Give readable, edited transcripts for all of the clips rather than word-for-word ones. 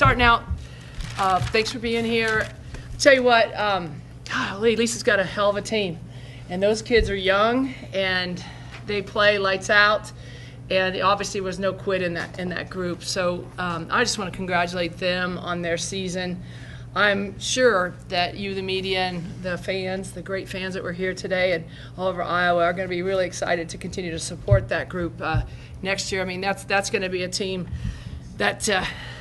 starting out, thanks for being here. Tell you what, golly, Lisa's got a hell of a team. And those kids are young, and they play lights out. And obviously was no quit in that group. So I just want to congratulate them on their season. I'm sure that you, the media, and the fans, the great fans that were here today and all over Iowa are going to be really excited to continue to support that group next year. I mean, that's going to be a team that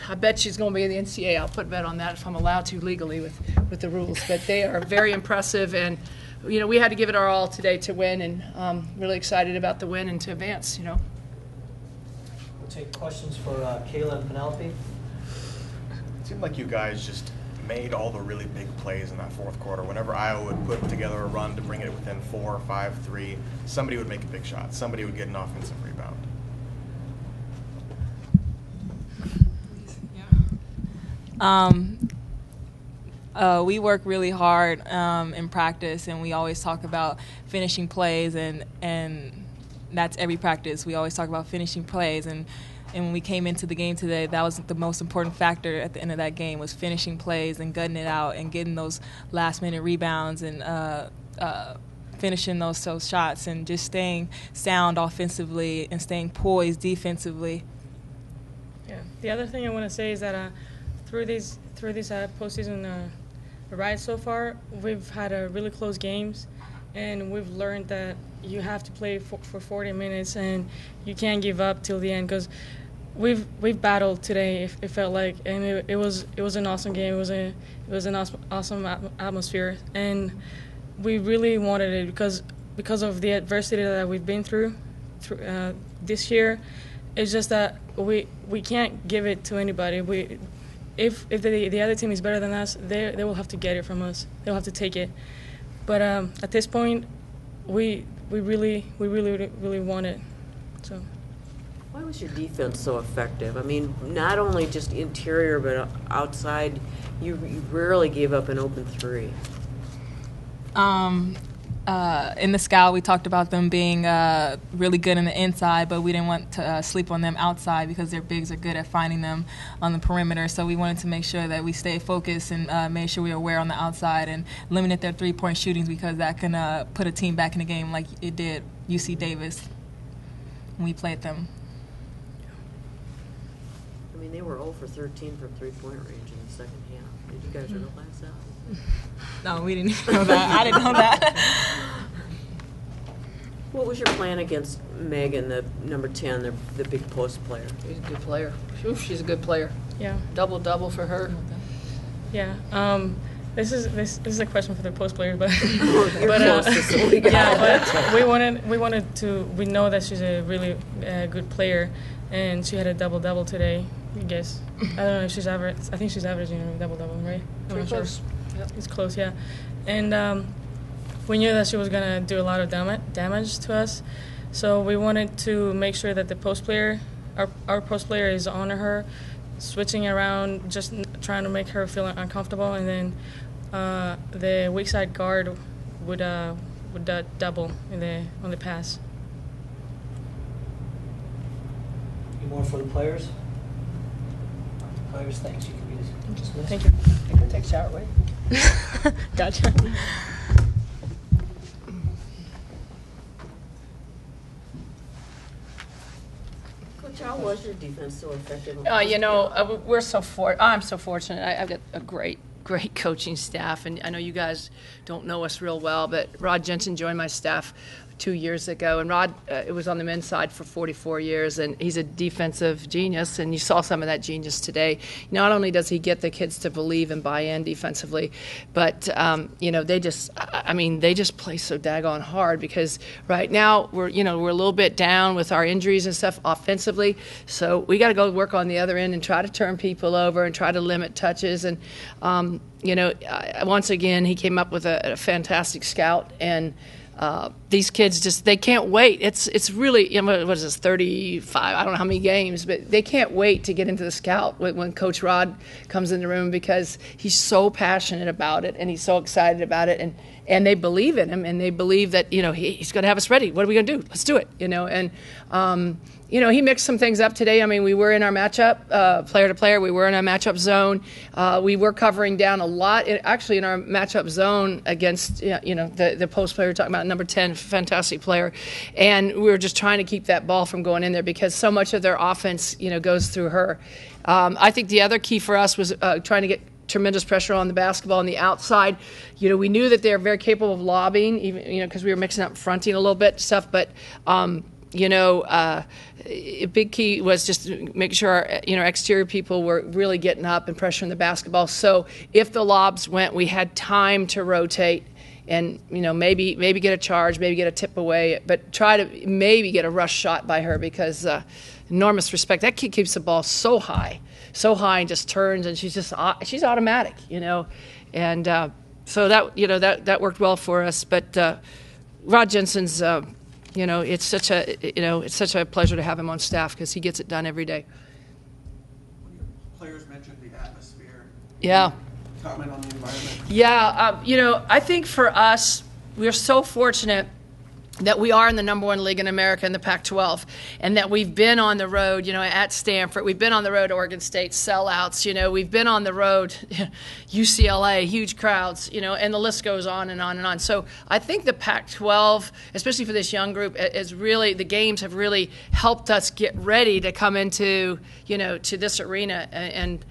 I bet she's going to be in the NCAA. I'll put a bet on that if I'm allowed to legally with the rules. But they are very impressive, and we had to give it our all today to win, and really excited about the win and to advance. We'll take questions for Kayla and Penelope. It seemed like you guys just made all the really big plays in that fourth quarter. Whenever Iowa would put together a run to bring it within 4, 5, 3, somebody would make a big shot. Somebody would get an offensive rebound. We work really hard in practice, and we always talk about finishing plays, and that's every practice. We always talk about finishing plays, and when we came into the game today, that was the most important factor at the end of that game, was finishing plays and gutting it out and getting those last-minute rebounds and finishing those shots and just staying sound offensively and staying poised defensively. Yeah. The other thing I want to say is that through these postseason ride so far, we've had really close games, and we've learned that you have to play for 40 minutes and you can't give up till the end, because we've battled today. It felt like, and it was an awesome game. It was an awesome atmosphere, and we really wanted it because of the adversity that we've been through this year. It's just that we can't give it to anybody. If the other team is better than us, they will have to get it from us. They'll have to take it. But at this point, we really want it. So. Why was your defense so effective? I mean, not only just interior, but outside, you rarely gave up an open three. In the scout, we talked about them being really good in the inside, but we didn't want to sleep on them outside because their bigs are good at finding them on the perimeter. So we wanted to make sure that we stayed focused and made sure we were aware on the outside and limited their three-point shootings, because that can put a team back in the game like it did UC Davis when we played them. I mean, they were 0 for 13 from three-point range in the second half. Did you guys realize that? No, we didn't know that. I didn't know that. What was your plan against Megan, the number 10, the big post player? She's a good player. She's a good player. Yeah. Double for her. Yeah. This is a question for the post players, but we know that she's a really good player, and she had a double today. I guess I don't know if she's average. I think she's averaging a double, right? I'm not sure. Yep. It's close, yeah. And we knew that she was gonna do a lot of damage to us, so we wanted to make sure that the post player, our post player, is on her, switching around, just trying to make her feel uncomfortable, and then the weak side guard would double on the pass. Any more for the players? Players, thanks. You can be dismissed. Thank you. I can take a shower, right? Gotcha. Coach, how was your defense so effective? I'm so fortunate. I've got a great coaching staff, and I know you guys don't know us real well, but Rod Jensen joined my staff 2 years ago, and Rod it was on the men's side for 44 years, and he's a defensive genius, and you saw some of that genius today. Not only does he get the kids to believe and buy in defensively, but they just play so daggone hard, because right now we're a little bit down with our injuries and stuff offensively, so we got to go work on the other end and try to turn people over and try to limit touches. And once again, he came up with a fantastic scout, and these kids they can't wait. It's really, what is this, 35, I don't know how many games, but they can't wait to get into the scout when Coach Rod comes in the room, because he's so passionate about it and he's so excited about it. and they believe in him, and they believe that, you know, he's going to have us ready. What are we going to do? Let's do it, you know. And you know, he mixed some things up today. I mean, we were in our matchup, player to player. We were in our matchup zone. We were covering down a lot. Actually, in our matchup zone against, you know, the post player we're talking about, number 10, fantastic player. And we were just trying to keep that ball from going in there because so much of their offense, you know, goes through her. I think the other key for us was trying to get tremendous pressure on the basketball on the outside. You know, we knew that they were very capable of lobbing, even, you know, because we were mixing up fronting a little bit stuff, but you know, a big key was just making sure our, you know, exterior people were really getting up and pressuring the basketball. So if the lobs went, we had time to rotate and, you know, maybe get a charge, maybe get a tip away, but try to maybe get a rush shot by her because enormous respect. That kid keeps the ball so high and just turns, and she's automatic, you know, and so that, you know, that worked well for us. But Rod Jensen's. You know, it's such a pleasure to have him on staff because he gets it done every day. Players mentioned the atmosphere. Yeah. Comment on the environment. Yeah, you know, I think for us, we're so fortunate that we are in the number 1 league in America in the Pac-12, and that we've been on the road, you know, at Stanford. We've been on the road at Oregon State, sellouts, you know. We've been on the road, UCLA, huge crowds, you know, and the list goes on and on and on. So I think the Pac-12, especially for this young group, is really, the games have really helped us get ready to come into, you know, to this arena. And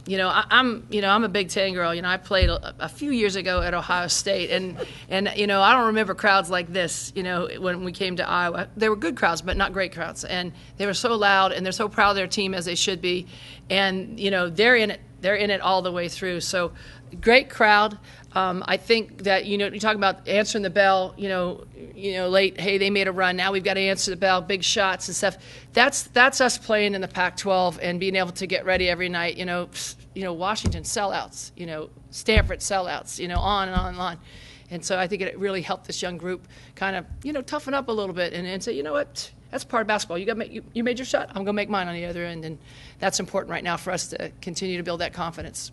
you know, I'm a Big Ten girl. You know, I played a few years ago at Ohio State, and you know, I don't remember crowds like this. You know, when we came to Iowa, they were good crowds, but not great crowds, and they were so loud, and they're so proud of their team as they should be, and you know, they're in it all the way through. So, great crowd. I think that, you know, you talk about answering the bell, you know, late, hey, they made a run, now we've got to answer the bell, big shots and stuff. That's us playing in the Pac-12 and being able to get ready every night, you know, Washington sellouts, you know, Stanford sellouts, you know, on and on and on. And so I think it really helped this young group kind of, you know, toughen up a little bit and say, you know what, that's part of basketball. You made your shot, I'm going to make mine on the other end. And that's important right now for us to continue to build that confidence.